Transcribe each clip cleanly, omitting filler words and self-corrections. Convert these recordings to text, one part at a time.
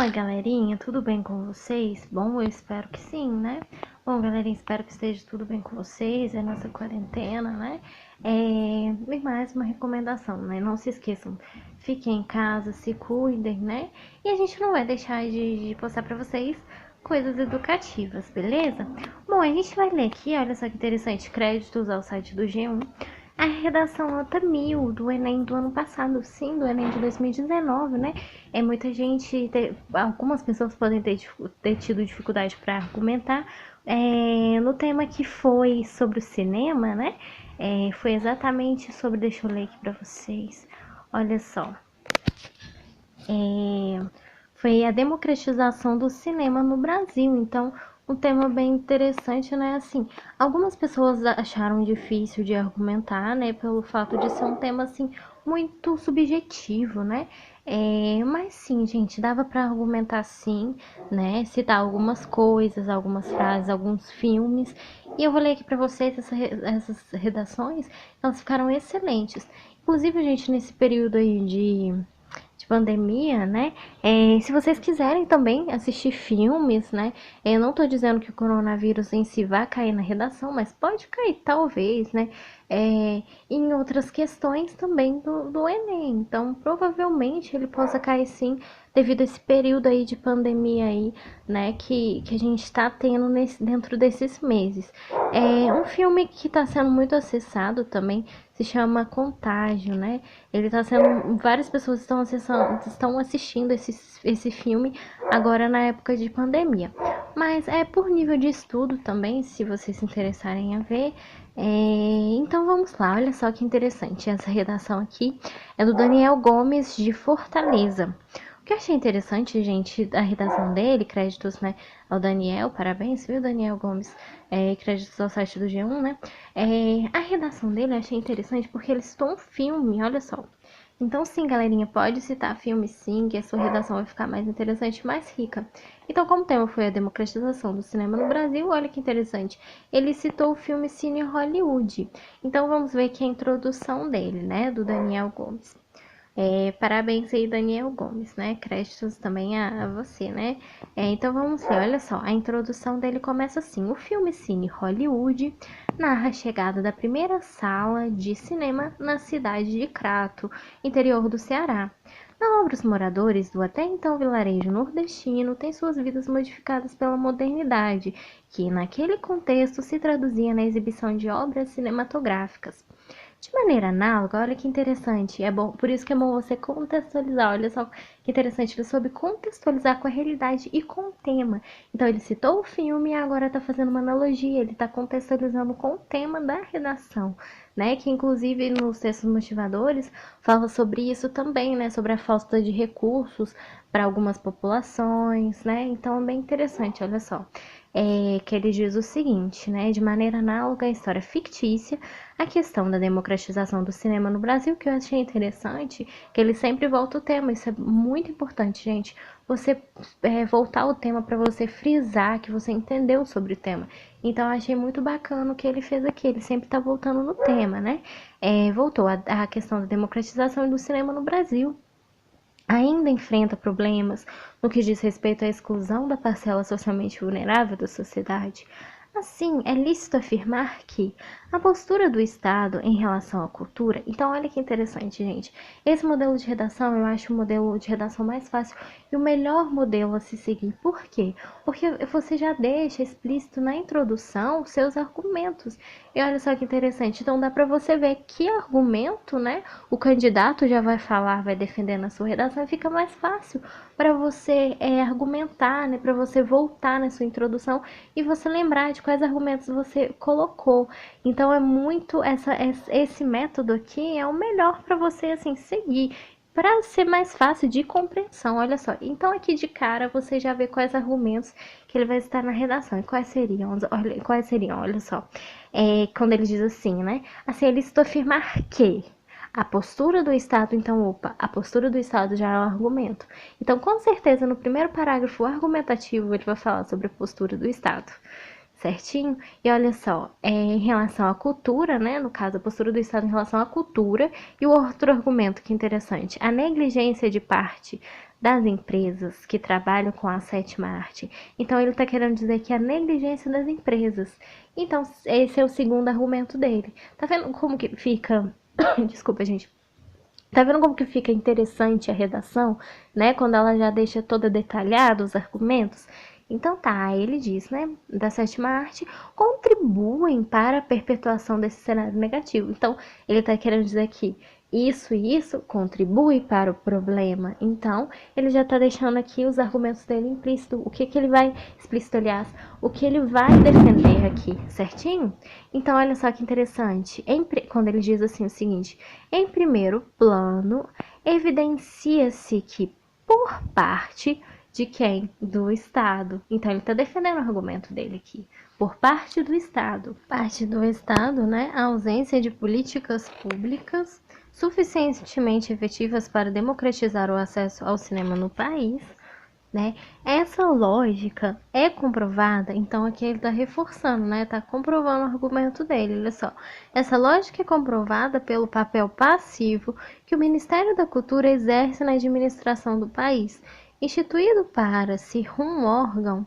Oi, galerinha, tudo bem com vocês? Bom, eu espero que sim, né? Bom, galerinha, espero que esteja tudo bem com vocês, é nossa quarentena, né? E mais uma recomendação, né? Não se esqueçam, fiquem em casa, se cuidem, né? E a gente não vai deixar de postar pra vocês coisas educativas, beleza? Bom, a gente vai ler aqui, olha só que interessante, créditos ao site do G1. A redação nota 1000 do Enem do ano passado, sim, do Enem de 2019, né? Muita gente, algumas pessoas podem ter tido dificuldade para argumentar no tema que foi sobre o cinema, né? Foi exatamente sobre, deixa eu ler aqui para vocês, olha só. Foi a democratização do cinema no Brasil. Então, um tema bem interessante, né? Assim, algumas pessoas acharam difícil de argumentar, né? Pelo fato de ser um tema, assim, muito subjetivo, né? Mas sim, gente, dava para argumentar sim, né? Citar algumas coisas, algumas frases, alguns filmes. E eu vou ler aqui para vocês essas redações, elas ficaram excelentes. Inclusive, gente, nesse período aí de pandemia, né? Se vocês quiserem também assistir filmes, né? Eu não tô dizendo que o coronavírus em si vai cair na redação, mas pode cair, talvez, né? Em outras questões também do Enem. Então, provavelmente ele possa cair sim, devido a esse período aí de pandemia aí, né? Que a gente tá tendo dentro desses meses. Um filme que tá sendo muito acessado também se chama Contágio, né? Ele tá sendo. Várias pessoas estão assistindo esse filme agora na época de pandemia. Mas é por nível de estudo também, se vocês se interessarem a ver. Então vamos lá, olha só que interessante. Essa redação aqui é do Daniel Gomes de Fortaleza. O que eu achei interessante, gente, a redação dele, créditos, né, ao Daniel, parabéns, viu, Daniel Gomes, créditos ao site do G1, né, a redação dele eu achei interessante porque ele citou um filme, olha só. Então, sim, galerinha, pode citar filme sim, que a sua redação vai ficar mais interessante e mais rica. Então, como o tema foi a democratização do cinema no Brasil, olha que interessante. Ele citou o filme Cine Hollywood. Então, vamos ver aqui a introdução dele, né, do Daniel Gomes. Parabéns aí, Daniel Gomes, né? Créditos também a você, né? Então vamos ver, olha só, a introdução dele começa assim: o filme Cine Hollywood narra a chegada da primeira sala de cinema na cidade de Crato, interior do Ceará. Na obra, os moradores do até então vilarejo nordestino têm suas vidas modificadas pela modernidade, que naquele contexto se traduzia na exibição de obras cinematográficas. De maneira análoga, olha que interessante, é bom, por isso que é bom você contextualizar, olha só que interessante, ele soube contextualizar com a realidade e com o tema. Então ele citou o filme e agora está fazendo uma analogia, ele está contextualizando com o tema da redação, né? Que inclusive nos textos motivadores fala sobre isso também, né? Sobre a falta de recursos para algumas populações, né? Então é bem interessante, olha só. Que ele diz o seguinte, né? De maneira análoga à história fictícia, a questão da democratização do cinema no Brasil, que eu achei interessante, que ele sempre volta o tema, isso é muito importante, gente. Você voltar o tema para você frisar que você entendeu sobre o tema. Então, eu achei muito bacana o que ele fez aqui, ele sempre tá voltando no tema, né? Voltou a questão da democratização do cinema no Brasil. Ainda enfrenta problemas no que diz respeito à exclusão da parcela socialmente vulnerável da sociedade. Assim, é lícito afirmar que a postura do Estado em relação à cultura. Então, olha que interessante, gente. Esse modelo de redação eu acho o modelo de redação mais fácil e o melhor modelo a se seguir. Por quê? Porque você já deixa explícito na introdução os seus argumentos. E olha só que interessante. Então, dá para você ver que argumento, né, o candidato já vai falar, vai defender na sua redação e fica mais fácil para você argumentar, né, para você voltar na sua introdução e você lembrar de quais argumentos você colocou. Então é muito esse método aqui é o melhor para você assim seguir, para ser mais fácil de compreensão. Olha só, então aqui de cara você já vê quais argumentos que ele vai estar na redação. E quais seriam, olha só. Quando ele diz assim, né? Assim, ele estou afirmar que a postura do Estado, então, a postura do Estado já é um argumento. Então, com certeza, no primeiro parágrafo argumentativo, ele vai falar sobre a postura do Estado, certinho? E olha só, em relação à cultura, né? No caso, a postura do Estado em relação à cultura, e o outro argumento que é interessante, a negligência de parte das empresas que trabalham com a sétima arte. Então ele está querendo dizer que a negligência das empresas. Então esse é o segundo argumento dele. Tá vendo como que fica? Desculpa, gente. Tá vendo como que fica interessante a redação, né? Quando ela já deixa toda detalhada os argumentos. Então tá, ele diz, né, da sétima arte, contribuem para a perpetuação desse cenário negativo. Então, ele tá querendo dizer aqui, isso e isso contribui para o problema. Então, ele já tá deixando aqui os argumentos dele implícito, o que ele vai, explícito, aliás, o que ele vai defender aqui, certinho? Então, olha só que interessante, quando ele diz assim o seguinte, em primeiro plano, evidencia-se que, por parte de quem? Do Estado. Então, ele está defendendo o argumento dele aqui. Por parte do Estado. Parte do Estado, né? A ausência de políticas públicas suficientemente efetivas para democratizar o acesso ao cinema no país, né? Essa lógica é comprovada, então aqui ele está reforçando, né? Está comprovando o argumento dele, olha só. Essa lógica é comprovada pelo papel passivo que o Ministério da Cultura exerce na administração do país, instituído para ser um órgão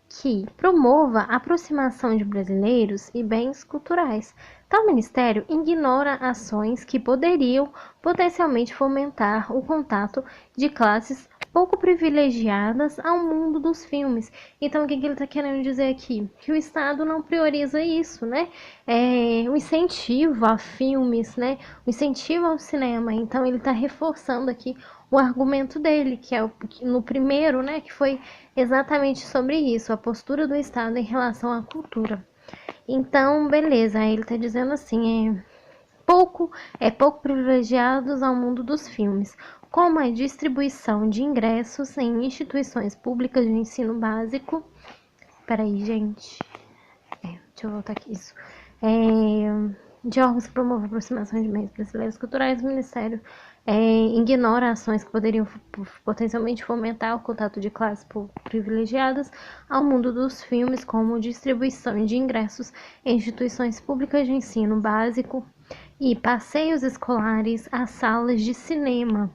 que promova a aproximação de brasileiros e bens culturais. Tal ministério ignora ações que poderiam potencialmente fomentar o contato de classes pouco privilegiadas ao mundo dos filmes. Então, o que ele está querendo dizer aqui? Que o Estado não prioriza isso, né? O incentivo a filmes, né? O incentivo ao cinema. Então, ele está reforçando aqui o argumento dele, que é no primeiro, né? Que foi exatamente sobre isso, a postura do Estado em relação à cultura. Então, beleza, aí ele está dizendo assim, pouco privilegiados ao mundo dos filmes, como a distribuição de ingressos em instituições públicas de ensino básico. Peraí, gente. Deixa eu voltar aqui. Isso. De órgãos que promovem a aproximação de meios brasileiros culturais, o Ministério ignora ações que poderiam potencialmente fomentar o contato de classes privilegiadas ao mundo dos filmes, como distribuição de ingressos em instituições públicas de ensino básico e passeios escolares às salas de cinema.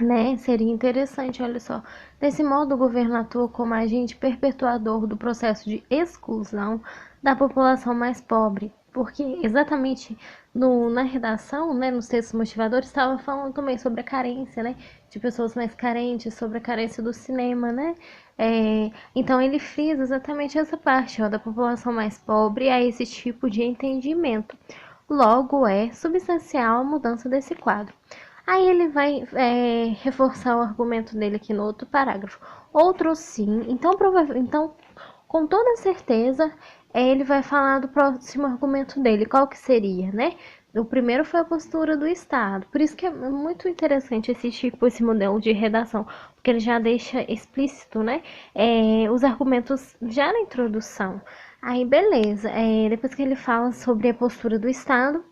Né? Seria interessante, olha só. Desse modo, o governo atua como agente perpetuador do processo de exclusão da população mais pobre, porque exatamente na redação, né, nos textos motivadores, estava falando também sobre a carência, né, de pessoas mais carentes, sobre a carência do cinema, né? Então ele frisa exatamente essa parte, ó, da população mais pobre a esse tipo de entendimento. Logo, é substancial a mudança desse quadro. Aí ele vai reforçar o argumento dele aqui no outro parágrafo. Outro sim, então com toda certeza, ele vai falar do próximo argumento dele. Qual que seria, né? O primeiro foi a postura do Estado. Por isso que é muito interessante esse modelo de redação, porque ele já deixa explícito, né? Os argumentos já na introdução. Aí, beleza. Depois que ele fala sobre a postura do Estado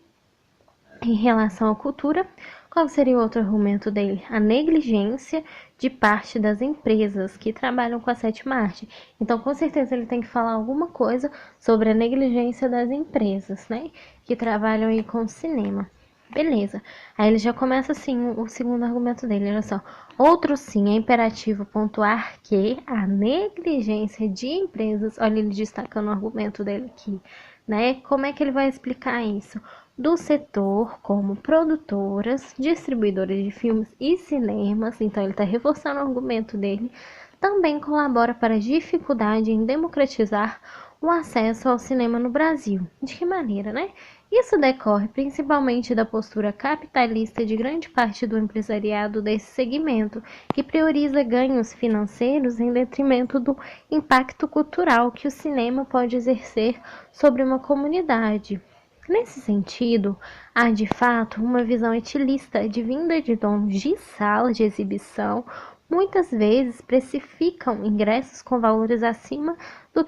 em relação à cultura, qual seria o outro argumento dele? A negligência de parte das empresas que trabalham com a sétima arte. Então, com certeza, ele tem que falar alguma coisa sobre a negligência das empresas, né? Que trabalham aí com o cinema. Beleza. Aí ele já começa assim o segundo argumento dele, olha só. Outro sim, é imperativo pontuar que a negligência de empresas, olha ele destacando o argumento dele aqui, né? Como é que ele vai explicar isso? Do setor como produtoras, distribuidoras de filmes e cinemas, então ele está reforçando o argumento dele, também colabora para a dificuldade em democratizar o acesso ao cinema no Brasil. De que maneira, né? Isso decorre principalmente da postura capitalista de grande parte do empresariado desse segmento, que prioriza ganhos financeiros em detrimento do impacto cultural que o cinema pode exercer sobre uma comunidade. Nesse sentido, há de fato uma visão etilista advinda de donos de salas de exibição, muitas vezes precificam ingressos com valores acima do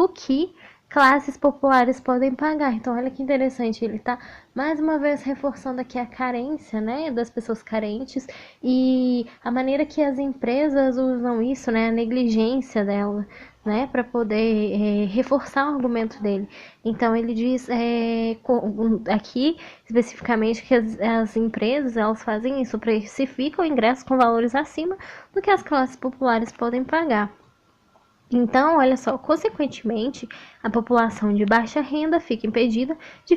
que classes populares podem pagar. Então, olha que interessante, ele está mais uma vez reforçando aqui a carência, né, das pessoas carentes e a maneira que as empresas usam isso, né, a negligência dela, né, para poder reforçar o argumento dele. Então ele diz aqui especificamente que as empresas elas fazem isso, precificam ingressos com valores acima do que as classes populares podem pagar. Então, olha só, consequentemente, a população de baixa renda fica impedida de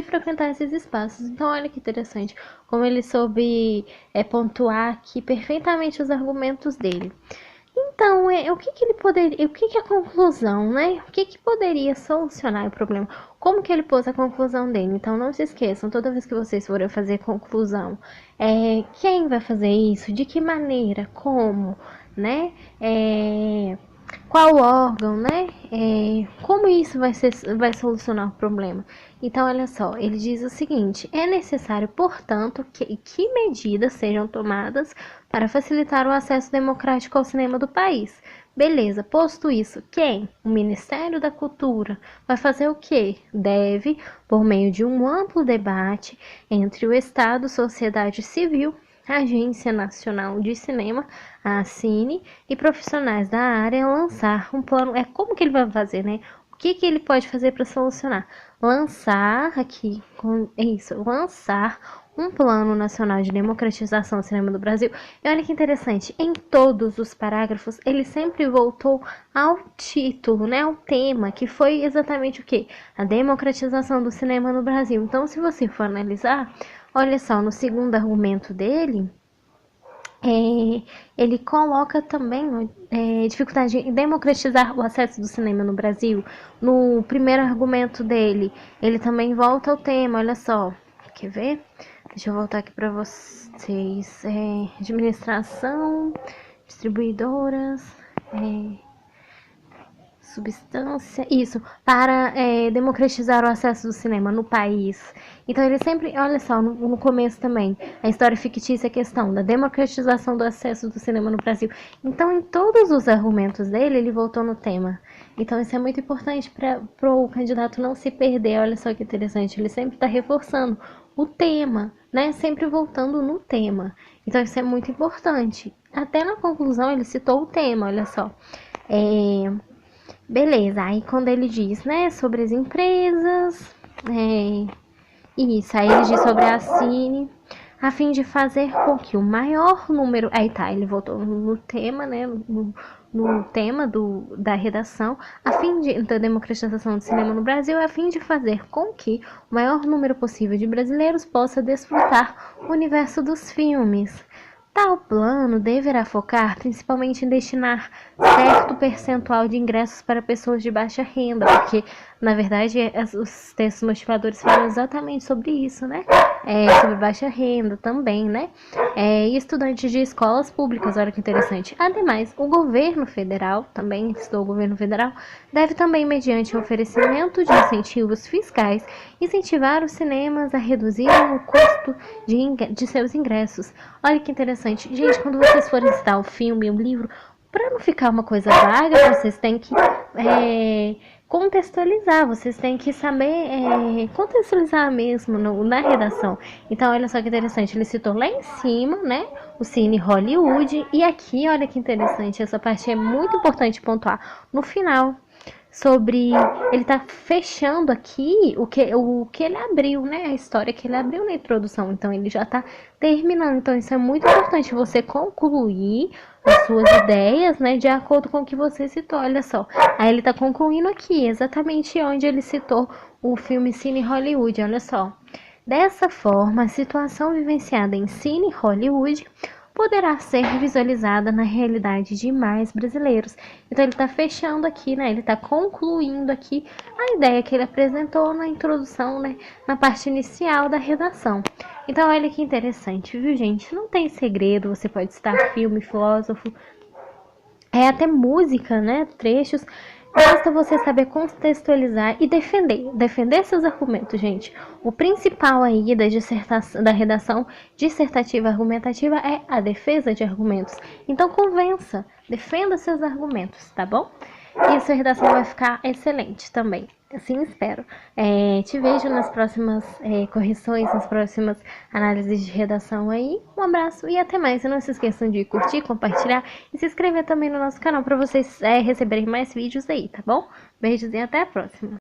frequentar esses espaços. Então, olha que interessante, como ele soube pontuar aqui perfeitamente os argumentos dele. Então, o que ele poderia, o que é a conclusão, né? O que poderia solucionar o problema? Como que ele pôs a conclusão dele? Então, não se esqueçam, toda vez que vocês forem fazer conclusão, quem vai fazer isso? De que maneira? Como? Né? Qual órgão, né? Como isso vai solucionar o problema? Então, olha só, ele diz o seguinte: é necessário, portanto, que medidas sejam tomadas para facilitar o acesso democrático ao cinema do país. Beleza, posto isso, quem? O Ministério da Cultura vai fazer o quê? Deve, por meio de um amplo debate entre o Estado, sociedade civil, Agência Nacional de Cinema, a Cine, e profissionais da área lançar um plano. Como que ele vai fazer, né? O que ele pode fazer para solucionar? Lançar um plano nacional de democratização do cinema do Brasil. E olha que interessante, em todos os parágrafos ele sempre voltou ao título, né, ao tema, que foi exatamente o quê? A democratização do cinema no Brasil. Então, se você for analisar, olha só, no segundo argumento dele, ele coloca também dificuldade em democratizar o acesso do cinema no Brasil. No primeiro argumento dele, ele também volta ao tema, olha só. Quer ver? Deixa eu voltar aqui para vocês. Administração, distribuidoras, substância, isso, para democratizar o acesso do cinema no país. Então ele sempre, olha só, no começo também, a história fictícia, a questão da democratização do acesso do cinema no Brasil. Então em todos os argumentos dele, ele voltou no tema. Então isso é muito importante para o candidato não se perder. Olha só que interessante, ele sempre está reforçando o tema, né? Sempre voltando no tema. Então isso é muito importante. Até na conclusão ele citou o tema, olha só. Beleza, aí quando ele diz, né, sobre as empresas, isso, aí ele diz sobre a Cine, a fim de fazer com que o maior número, aí tá, ele voltou no tema, né, no tema da redação, a fim da democratização do cinema no Brasil, a fim de fazer com que o maior número possível de brasileiros possa desfrutar o universo dos filmes. Tal plano deverá focar principalmente em destinar certo percentual de ingressos para pessoas de baixa renda, porque, na verdade, os textos motivadores falam exatamente sobre isso, né? Sobre baixa renda também, né? E estudantes de escolas públicas, olha que interessante. Ademais, o governo federal, também citou o governo federal, deve também, mediante o oferecimento de incentivos fiscais, incentivar os cinemas a reduzirem o custo de seus ingressos. Olha que interessante. Gente, quando vocês forem citar o filme, o livro, para não ficar uma coisa vaga, vocês têm que contextualizar, vocês têm que saber contextualizar mesmo na redação. Então, olha só que interessante, ele citou lá em cima, né, o Cine Hollywood, e aqui, olha que interessante, essa parte é muito importante pontuar, no final, sobre, ele tá fechando aqui o que ele abriu, né, a história que ele abriu na introdução, então ele já tá terminando, então isso é muito importante, você concluir as suas ideias, né, de acordo com o que você citou, olha só, aí ele tá concluindo aqui, exatamente onde ele citou o filme Cine Hollywood, olha só. Dessa forma, a situação vivenciada em Cine Hollywood poderá ser visualizada na realidade de mais brasileiros. Então ele está fechando aqui, né? Ele está concluindo aqui a ideia que ele apresentou na introdução, né? Na parte inicial da redação. Então olha que interessante, viu, gente? Não tem segredo, você pode citar filme, filósofo, até música, né? Trechos. Basta você saber contextualizar e defender seus argumentos, gente. O principal aí da redação dissertativa argumentativa é a defesa de argumentos. Então convença, defenda seus argumentos, tá bom? e a sua redação vai ficar excelente também. Assim espero. Te vejo nas próximas correções, nas próximas análises de redação aí. Um abraço e até mais. E não se esqueçam de curtir, compartilhar e se inscrever também no nosso canal para vocês receberem mais vídeos aí, tá bom? Beijos e até a próxima.